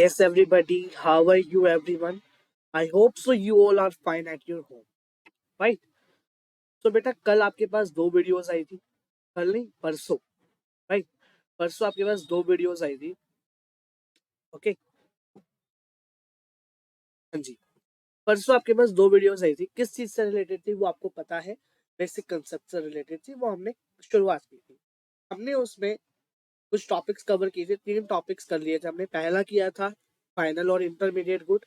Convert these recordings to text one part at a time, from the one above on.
Yes, everybody. How are you, everyone? I hope so. You all are fine at your home, right? So बेटा कल आपके पास दो videos I थी. कल नहीं, परसों, राइट? परसों आपके पास दो वीडियोस आई थी. ओके, हाँ जी. परसों आपके पास दो वीडियोस आई थी. किस चीज से रिलेटेड थी वो आपको पता है. बेसिक कंसेप्ट से रिलेटेड थी. वो हमने शुरुआत की थी. हमने उसमें कुछ टॉपिक्स कवर किए थे. 3 टॉपिक्स कर लिए थे हमने. पहला किया था फाइनल और इंटरमीडिएट गुड.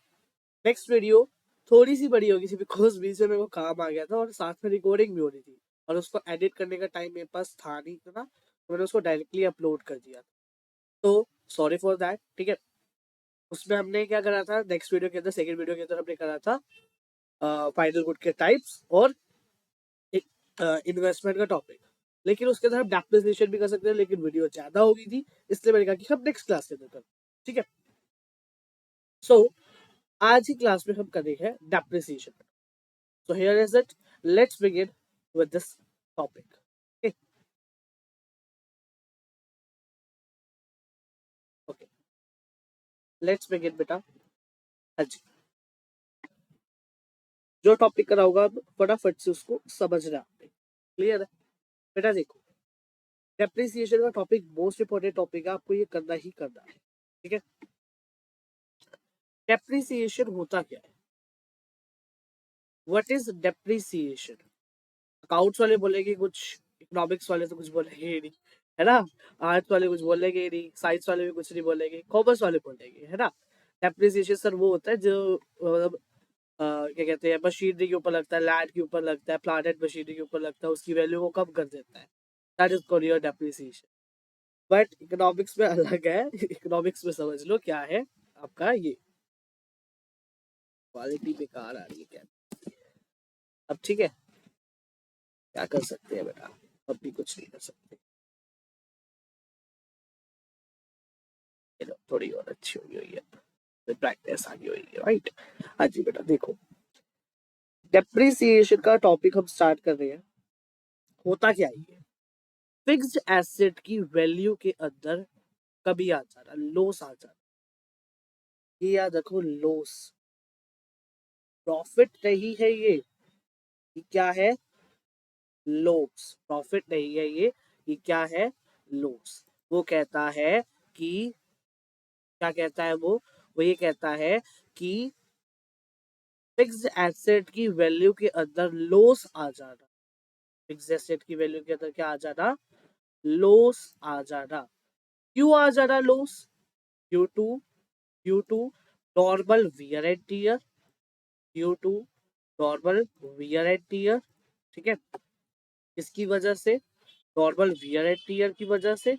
नेक्स्ट वीडियो थोड़ी सी बड़ी होगी बिकॉज बीच में मेरे को काम आ गया था और साथ में रिकॉर्डिंग भी हो रही थी और उसको एडिट करने का टाइम मेरे पास था नहीं था, तो मैंने उसको डायरेक्टली अपलोड कर दिया. तो सॉरी फॉर दैट. ठीक है. उसमें हमने क्या करा था, नेक्स्ट वीडियो के अंदर, सेकंड वीडियो के अंदर हमने करा था फाइनल गुड के टाइप्स और इन्वेस्टमेंट का टॉपिक. लेकिन उसके अंदर हम डेप्रिसिएशन भी कर सकते हैं, लेकिन वीडियो ज्यादा हो गई थी, इसलिए मैंने कहा कि हम नेक्स्ट क्लास के अंदर करें. ठीक है. सो आज की क्लास में हम करेंगे depreciation. So here is it. Let's begin with this topic. Okay. Okay. Let's begin बेटा. हाँ जी. जो टॉपिक करा होगा अब फटाफट से उसको समझना आपने. क्लियर है बेटा? देखो, डेप्रिसिएशन का टॉपिक मोस्ट इंपोर्टेंट टॉपिक है. आपको ये करना ही करना है. ठीक है. डेप्रिसिएशन होता क्या है? What is depreciation? अकाउंट्स वाले बोलेंगे कुछ, इकोनॉमिक्स वाले तो कुछ बोलेंगे ही नहीं, है ना? आर्ट्स वाले कुछ बोलेंगे ही नहीं, साइंस वाले भी कुछ नहीं बोलेंगे, कॉमर्स वाले बोलेंगे, है ना? डेप्रिसिएशन सर वो होता है जो मतलब क्या कहते हैं, मशीनरी के ऊपर लगता है, लैंड के ऊपर लगता है, प्लांट एंड मशीनरी के ऊपर लगता है, उसकी वैल्यू को कम कर देता है. That is called your depreciation. But economics में अलग है. इकोनॉमिक्स में समझ लो क्या है आपका ये. क्वालिटी बेकार आ रही है क्या? अब ठीक है, क्या कर सकते हैं बेटा, अब भी कुछ नहीं कर सकते. चलो थोड़ी और अच्छी हुई हुई है, प्रैक्टिस आगे हुई है, राइट? हाँ जी बेटा. देखो, डेप्रिसिएशन का टॉपिक हम स्टार्ट कर रहे हैं. होता क्या है? फिक्स्ड एसेट की वैल्यू के अंदर कभी आ जाना, लॉस आ जाना. ये याद रखो, लॉस. प्रॉफिट नहीं है ये क्या है? लॉस. प्रॉफिट नहीं है ये क्या है? लॉस. वो कहता है कि, क्या कहता है वो ये कहता है कि फिक्स्ड एसेट की वैल्यू के अंदर लॉस आ जाना. फिक्स्ड एसेट की वैल्यू के अंदर क्या आ जाना? लॉस आ जाना. क्यों आ जाना loss? Due to due to normal wear and tear. Due to normal wear and tear. ठीक है. इसकी वजह से, नॉर्मल वियर एंड टियर की वजह से.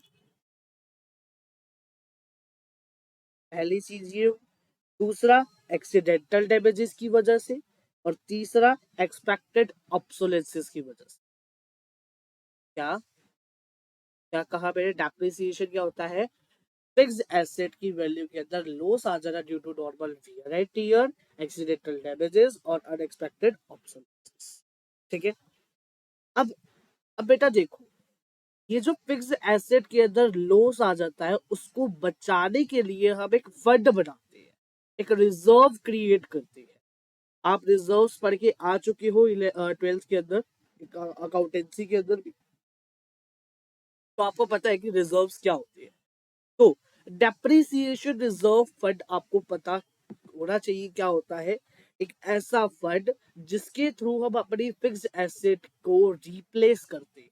पहली चीज ये. दूसरा, एक्सीडेंटल डैमेजेस की वजह से. और तीसरा, एक्सपेक्टेड ऑब्सोलेंसेस की वजह से. क्या क्या कहा मैंने? डेप्रिसिएशन क्या होता है? फिक्स्ड एसेट की वैल्यू के अंदर लॉस आ जाना due to normal wear and tear, accidental damages और अनएक्सपेक्टेड ऑब्सोलेंसेस. ठीक है. अब अब बेटा देखो, ये जो फिक्स्ड एसेट के अंदर लॉस आ जाता है, उसको बचाने के लिए हम एक फंड बनाते हैं, एक रिजर्व क्रिएट करते हैं. आप रिजर्व्स पढ़ के आ चुके हो 12th के अंदर, अकाउंटेंसी के अंदर भी, तो आपको पता है कि रिजर्व्स क्या होती है. तो डेप्रिसिएशन रिजर्व फंड आपको पता होना चाहिए क्या होता है. एक ऐसा फंड जिसके थ्रू हम अपनी फिक्स्ड एसेट को रिप्लेस करते हैं.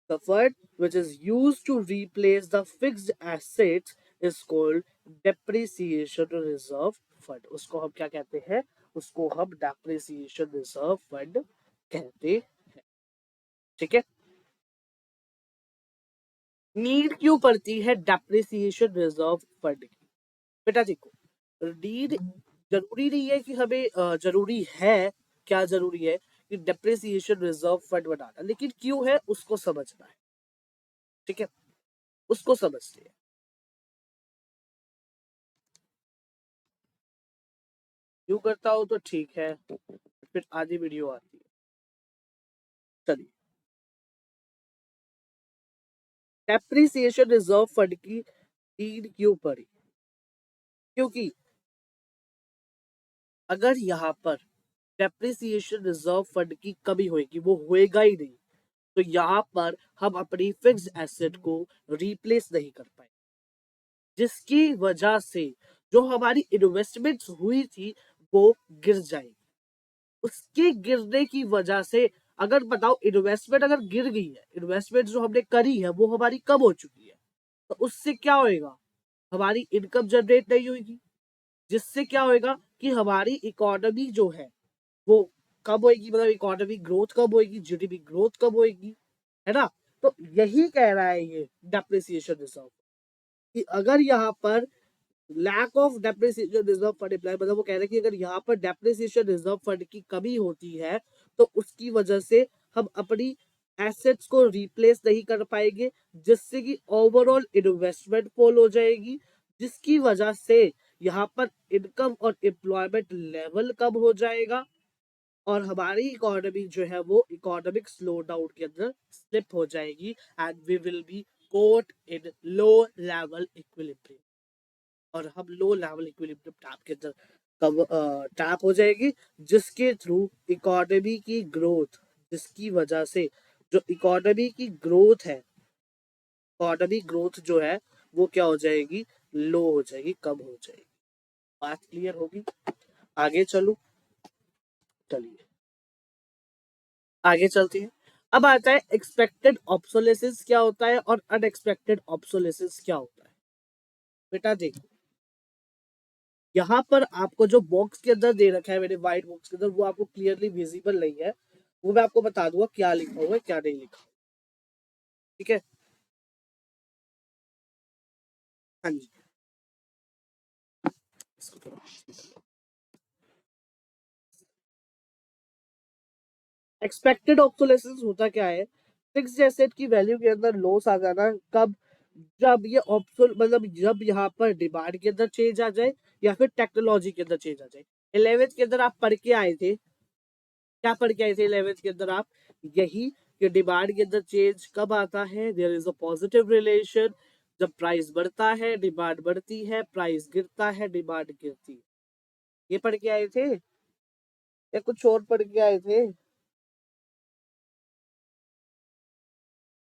The fund which is used to replace the fixed assets is called depreciation reserve fund. उसको हम क्या कहते हैं? उसको हम depreciation reserve fund कहते हैं. ठीक है. नीड क्यों पड़ती है डेप्रिसिएशन रिजर्व फंड की? बेटा देखो, नीड जरूरी नहीं है कि हमें जरूरी है. क्या जरूरी है? कि डेप्रिसिएशन रिजर्व फंड बनाना, लेकिन क्यों है उसको समझना है. ठीक है, उसको समझते हैं. क्यों करता हो तो ठीक है, फिर आधी वीडियो आती है. चलिए, डेप्रिसिएशन रिजर्व फंड की नीड क्यों पड़ी? क्योंकि अगर यहाँ पर डेप्रिसिएशन रिजर्व फंड की कमी होगी, वो होएगा ही नहीं, तो यहाँ पर हम अपनी फिक्स्ड एसेट को रिप्लेस नहीं कर पाए, जिसकी वजह से जो हमारी इन्वेस्टमेंट्स हुई थी वो गिर जाएगी। उसके गिरने की वजह से अगर बताओ इन्वेस्टमेंट अगर गिर गई है, इन्वेस्टमेंट जो हमने करी है वो हमारी कम हो चुकी है, तो उससे क्या होएगा, हमारी इनकम जनरेट नहीं होगी, जिससे क्या होएगा कि हमारी इकोनॉमी जो है वो कब होएगी, मतलब इकोनॉमी ग्रोथ कब होएगी, जीडीपी ग्रोथ कब होएगी, है ना। तो यही कह रहा है ये डेप्रिसिएशन रिजर्व कि अगर यहाँ पर lack of depreciation reserve fund apply, मतलब वो कह रहे हैं कि अगर यहाँ पर डेप्रिसिएशन रिजर्व फंड की कमी होती है तो उसकी वजह से हम अपनी एसेट्स को रिप्लेस नहीं कर पाएंगे, जिससे कि ओवरऑल इन्वेस्टमेंट फॉल हो जाएगी, जिसकी वजह से यहाँ पर इनकम और एम्प्लॉयमेंट लेवल कम हो जाएगा और हमारी इकोनॉमी जो है वो इकोनॉमिक स्लो डाउन के अंदर स्लिप हो जाएगी and we will be caught in low level equilibrium, और हम लो लेवल इक्विलिब्रियम टैप के अंदर कब टैप हो जाएगी, जिसके थ्रू इकोनॉमी की ग्रोथ, जिसकी वजह से जो इकोनॉमी की ग्रोथ है, इकोनॉमी ग्रोथ जो है वो क्या हो जाएगी, लो हो जाएगी, कम हो जाएगी। बात क्लियर होगी? आगे चलूं? चलिए आगे चलती है। अब आता है एक्सपेक्टेड ऑब्सोलेसेंस क्या होता है और अनएक्सपेक्टेड ऑब्सोलेसेंस क्या होता है। बेटा देखो, यहाँ पर आपको जो बॉक्स के अंदर दे रखा है मेरे व्हाइट बॉक्स के अंदर, वो आपको क्लियरली विजिबल नहीं है, वो मैं आपको बता दूंगा क्या लिखा हुआ है क्या नहीं लिखा, ठीक है। हाँ जी, एक्सपेक्टेड ऑब्सोलेसेंस होता क्या है, फिक्स्ड एसेट की वैल्यू के अंदर लॉस आ जाना कब, जब ये ऑप्शन मतलब जब यहाँ पर डिमांड के अंदर चेंज आ जाए या फिर टेक्नोलॉजी के अंदर चेंज आ जाए। 11th के अंदर आप पढ़ के आए थे, क्या पढ़ के आए थे 11th के अंदर आप, यही कि डिमांड के अंदर चेंज कब आता है, there is a positive relation, जब प्राइस बढ़ता है डिमांड बढ़ती है, प्राइस गिरता है डिमांड गिरती है। ये पढ़ के आए थे या कुछ और पढ़ के आए थे?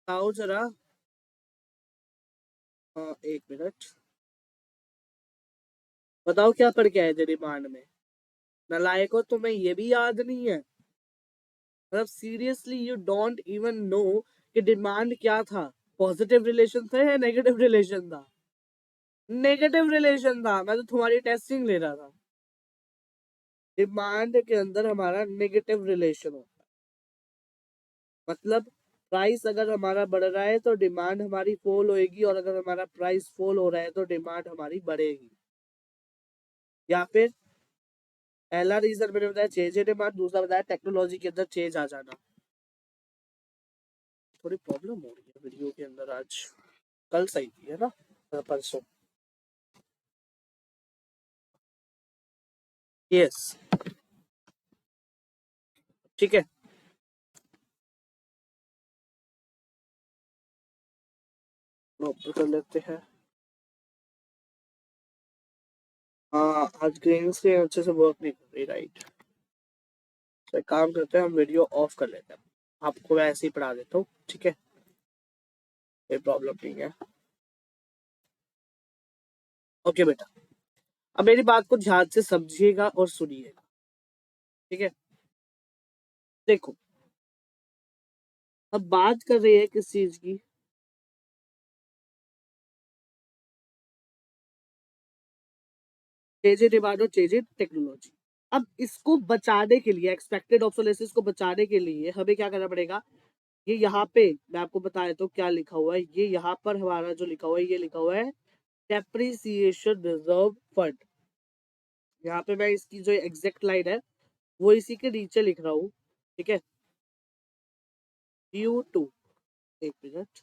आओ जरा। हाँ एक मिनट, बताओ क्या पढ़ के आए थे डिमांड में? नलायको तुम्हें ये भी याद नहीं है? मतलब seriously you don't even know कि डिमांड क्या था, पॉजिटिव रिलेशन था या नेगेटिव रिलेशन था? नेगेटिव रिलेशन था, मैं तो तुम्हारी टेस्टिंग ले रहा था। डिमांड के अंदर हमारा नेगेटिव रिलेशन होता है, मतलब प्राइस अगर हमारा बढ़ रहा है तो डिमांड हमारी फॉल होएगी, और अगर हमारा प्राइस फॉल हो रहा है तो डिमांड हमारी बढ़ेगी। या फिर पहला रीजन मैंने बताया चेंज इन डिमांड, दूसरा बताया टेक्नोलॉजी के अंदर चेंज आ जाना। थोड़ी प्रॉब्लम हो रही है वीडियो के अंदर आज, कल सही थी है ना, परसों। यस, ठीक है। प्रॉपर कर लेते हैं। हाँ आज ग्रीन स्क्रीन अच्छे से वर्क नहीं कर रही, राइट। तो एक काम करते हैं, हम वीडियो ऑफ कर लेते हैं, आपको मैं ऐसे ही पढ़ा देता हूँ, ठीक है, कोई प्रॉब्लम नहीं है। ओके बेटा, अब मेरी बात को ध्यान से समझिएगा और सुनिएगा, ठीक है। देखो, अब बात कर रहे हैं किस चीज की, चेंज इन डिमांड और चेंज इन टेक्नोलॉजी। अब इसको बचाने के लिए, एक्सपेक्टेड ऑब्सोलेसेंस को बचाने के लिए हमें क्या करना पड़ेगा, ये यहाँ पे मैं आपको बताया तो क्या लिखा हुआ है, ये यहाँ पर हमारा जो लिखा हुआ है, ये लिखा हुआ है डेप्रिसिएशन रिजर्व फंड। यहाँ पे मैं इसकी जो एग्जैक्ट लाइन है वो इसी के नीचे लिख रहा हूँ, ठीक है। ड्यू टू, एक मिनट,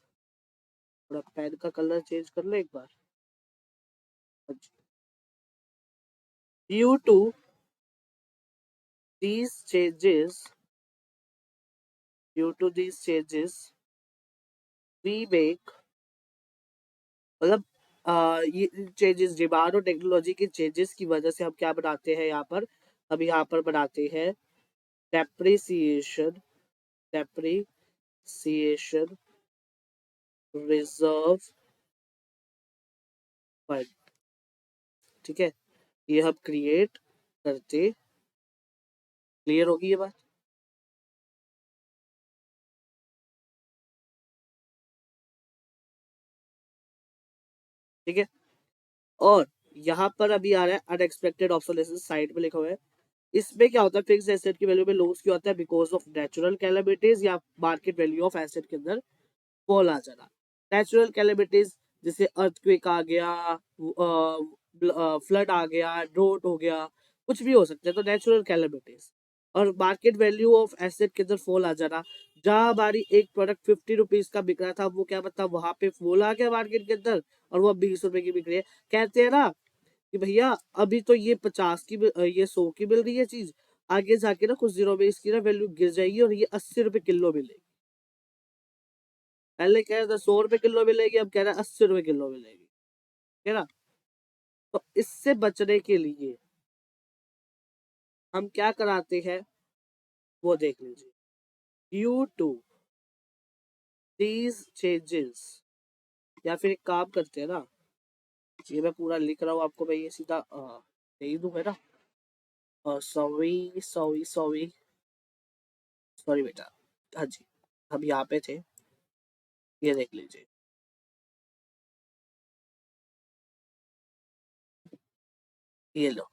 थोड़ा पेन का कलर चेंज कर ले एक बार। Due to these changes, due to these changes we make, मतलब ये चेंजेस डिमांड और टेक्नोलॉजी के चेंजेस की वजह से हम क्या बनाते हैं यहाँ पर, हम यहाँ पर बनाते हैं डेप्रिसिएशन, डेप्रिसिएशन रिजर्व फंड। ठीक है, ये हम क्रिएट करते, क्लियर होगी ये बात। ठीक है, और यहाँ पर अभी आ रहा है अनएक्सपेक्टेड ऑब्सोलेसेंस, साइड में लिखा हुआ है। इसमें क्या होता है, फिक्स एसेट की वैल्यू में लॉस क्यों आता है, बिकॉज ऑफ नेचुरल कैलेमिटीज या मार्केट वैल्यू ऑफ एसेट के अंदर फॉल आ जाना। नेचुरल कैलेमिटीज जैसे अर्थक्वेक आ गया, फ्लड आ गया, ड्रोट हो गया, कुछ भी हो सकता है, तो नेचुरल कैलेमिटीज। और मार्केट वैल्यू ऑफ एसेट के अंदर फॉल आ जाना, जहां हमारी एक प्रोडक्ट 50 रुपीज का बिक रहा था, वो क्या मतलब वहां पे फॉल आ गया मार्केट के अंदर, और वो 20 रुपए की बिक रही है। कहते हैं ना कि भैया अभी तो ये 50 की ये 100 की मिल रही है चीज, आगे जाके ना कुछ दिनों में इसकी ना वैल्यू गिर जाएगी और ये 80 रुपए किलो मिलेगी। पहले कह रहा था 100 रुपए किलो मिलेगी, अब कह रहा है 80 रुपए किलो मिलेगी, है ना। तो इससे बचने के लिए हम क्या कराते हैं वो देख लीजिए। ड्यू टू दीज चेंजेस, या फिर एक काम करते हैं ना, ये मैं पूरा लिख रहा हूँ आपको, मैं ये सीधा दे ही दूंगा ना। सॉरी सॉरी सॉरी सॉरी बेटा, हाँ जी, हम यहाँ पे थे, ये देख लीजिए। ये लो,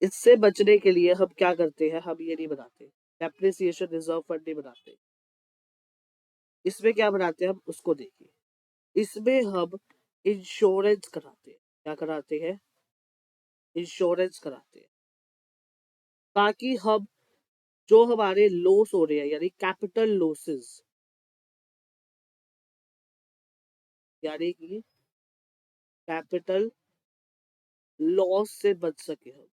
इससे बचने के लिए हम क्या करते हैं, हम ये नहीं बनाते, डेप्रिसिएशन रिजर्व फंड नहीं बनाते। इसमें क्या बनाते हैं हम उसको देखिए। इसमें हम इंश्योरेंस कराते हैं, क्या कराते हैं, इंश्योरेंस कराते हैं, ताकि हम जो हमारे लॉस हो रहे हैं यानी कैपिटल लॉसेस, यानी कि कैपिटल लॉस से बच सके हम।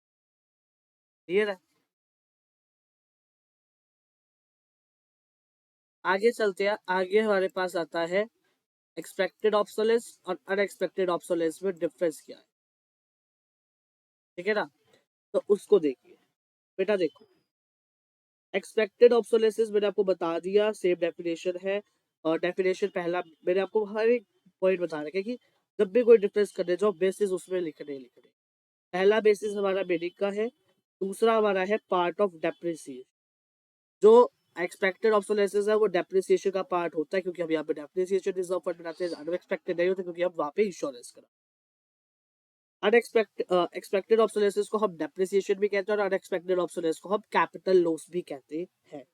क्लियर है। आगे चलते हैं, आगे हमारे पास आता है एक्सपेक्टेड ऑब्सोलेंस और अनएक्सपेक्टेड ऑब्सोलेंस में डिफरेंस क्या है। ठीक है ना, तो उसको देखिए बेटा। देखो, एक्सपेक्टेड ऑब्सोलेंसेस मैंने आपको बता दिया, सेम डेफिनेशन है। और डेफिनेशन पहला मैंने आपको हर एक पॉइंट बता रखा है कि जब भी कोई डिफरेंस करने जाओ बेसिस उसमें लिखने। पहला बेसिस हमारा मीनिंग का है, दूसरा हमारा है पार्ट ऑफ डेप्रिसिएशन। जो एक्सपेक्टेड ऑब्सोलेंसेस है वो डेप्रिसिएशन का पार्ट होता है, क्योंकि हम यहाँ पे डेप्रिसिएशन रिजर्व फंड बनाते हैं, अनएक्सपेक्टेड नहीं होता क्योंकि हम वहाँ पे इंश्योरेंस करा। एक्सपेक्टेड ऑब्सोलेंसेस को हम डेप्रिसिएशन भी कहते हैं और अनएक्सपेक्टेड ऑब्सोलेंस को हम कैपिटल लॉस भी कहते हैं।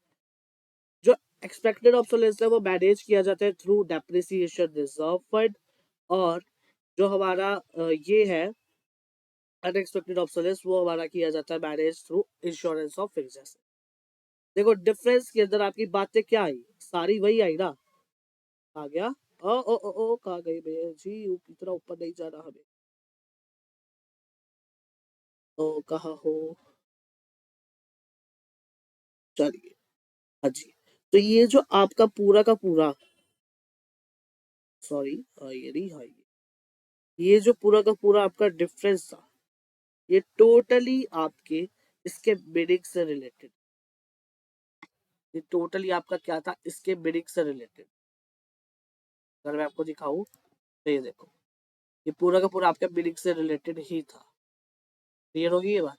जो एक्सपेक्टेड ऑब्सोलेंस है वो मैनेज किया जाता है थ्रू डेप्रिसिएशन रिजर्व फंड, और जो हमारा ये है अनएक्सपेक्टेड ऑब्सोलेंस, वो हमारा किया जाता है manage through insurance of fixed asset. देखो डिफरेंस के अंदर आपकी बातें क्या आई, सारी वही आई ना। आ गया, ओ ओ ओ ओ कहाँ गई भैया जी, इतना ऊपर नहीं जाना हमें। ओ कहाँ हो, चलिए। हाँ जी, तो ये जो आपका पूरा का पूरा, सॉरी, ये नहीं, हाँ ये जो पूरा का पूरा आपका डिफरेंस था, ये टोटली आपके इसके मीनिंग से रिलेटेड, ये टोटली आपका क्या था, इसके मीनिंग से रिलेटेड। अगर मैं आपको दिखाऊं तो ये देखो, ये पूरा का पूरा आपके मीनिंग से रिलेटेड ही था। क्लियर होगी ये बात।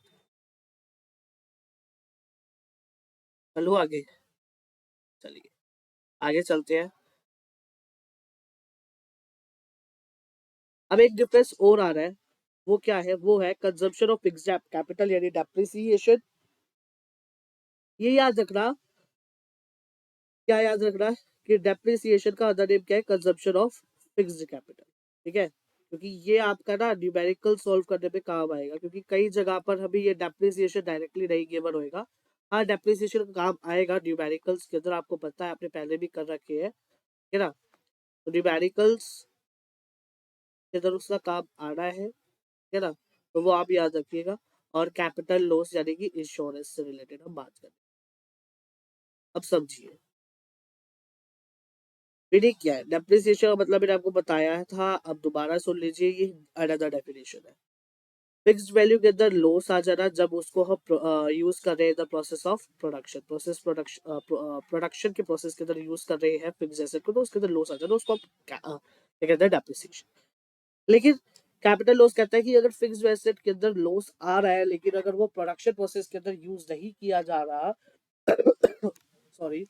चलो आगे, चलिए आगे चलते हैं। अब एक डिफरेंस और आ रहा है, वो क्या है, वो है कंजम्पशन ऑफ फिक्स्ड कैपिटल यानी डेप्रिसिएशन। ये याद रखना, क्या याद रखना, कि डेप्रिसिएशन का अदर नेम क्या है, कंजम्पशन ऑफ फिक्स्ड कैपिटल। ठीक है, क्योंकि ये आपका ना न्यूमेरिकल सॉल्व करने में काम आएगा, क्योंकि कई जगह पर हमें ये डेप्रिसिएशन डायरेक्टली नहीं गिवन होएगा। हाँ, डेप्रिसिएशन का काम आएगा न्यूमेरिकल्स के अंदर, आपको पता है, आपने पहले भी कर रखे हैं, है ना। तो न्यूमेरिकल्स के अंदर उसका काम आना है ना, तो वो आप याद रखिएगा। और कैपिटल लॉस यानी कि इंश्योरेंस से रिलेटेड हम बात करें। अब समझिए, मीनिंग क्या है डेप्रिसिएशन, मतलब मैंने आपको बताया था, अब दोबारा सुन लीजिए, ये अनदर डेफिनेशन है। फिक्स्ड वैल्यू के अंदर लॉस आ जाना जब उसको हम यूज कर रहे हैं the process of production, production के प्रोसेस के अंदर यूज कर रहे हैं फिक्स्ड एसेट को, तो उसके अंदर लॉस आ जाना, उसको हम क्या कहते हैं डेप्रिसिएशन। लेकिन कैपिटल लॉस कहता है कि अगर फिक्स्ड एसेट के अंदर लॉस आ रहा है लेकिन अगर वो प्रोडक्शन प्रोसेस के अंदर यूज नहीं किया जा रहा सॉरी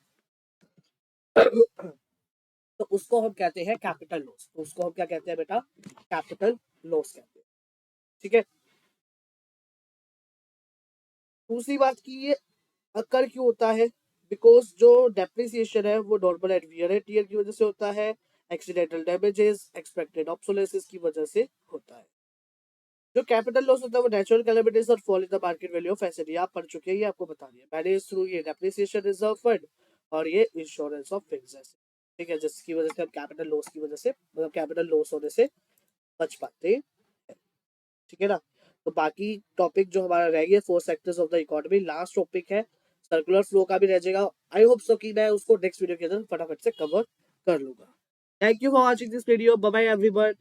तो उसको हम कहते हैं कैपिटल लॉस। तो उसको हम क्या कहते हैं बेटा, कैपिटल लॉस कहते हैं। ठीक है, दूसरी बात की ये अकर क्यों होता है, बिकॉज जो डेप्रिसिएशन है वो normal and wear and tier की वजह से होता है, एक्सीडेंटल डैमेजेस, एक्सपेक्टेड ऑब्सोलेसेंस की वजह से होता है। जो कैपिटल लॉस होता है वो नेचुरल कैलेमिटीज और fall in the market value of asset, ये आप पढ़ चुके हैं, ये आपको बता दिया मैंने थ्रू ये डेप्रिसिएशन रिजर्व फंड और ये इंश्योरेंस ऑफ फिक्स्ड एसेट। ठीक है, जिसकी वजह से हम कैपिटल लॉस की वजह से, मतलब कैपिटल लॉस होने से बच पाते हैं। ठीक है ना, तो बाकी टॉपिक जो हमारा रह गया four sectors of the economy, last topic है सर्कुलर फ्लो का भी रह जाएगा। आई होप सो कि मैं उसको नेक्स्ट वीडियो के अंदर फटाफट से कवर कर लूंगा। Thank you for watching this video, bye bye everyone.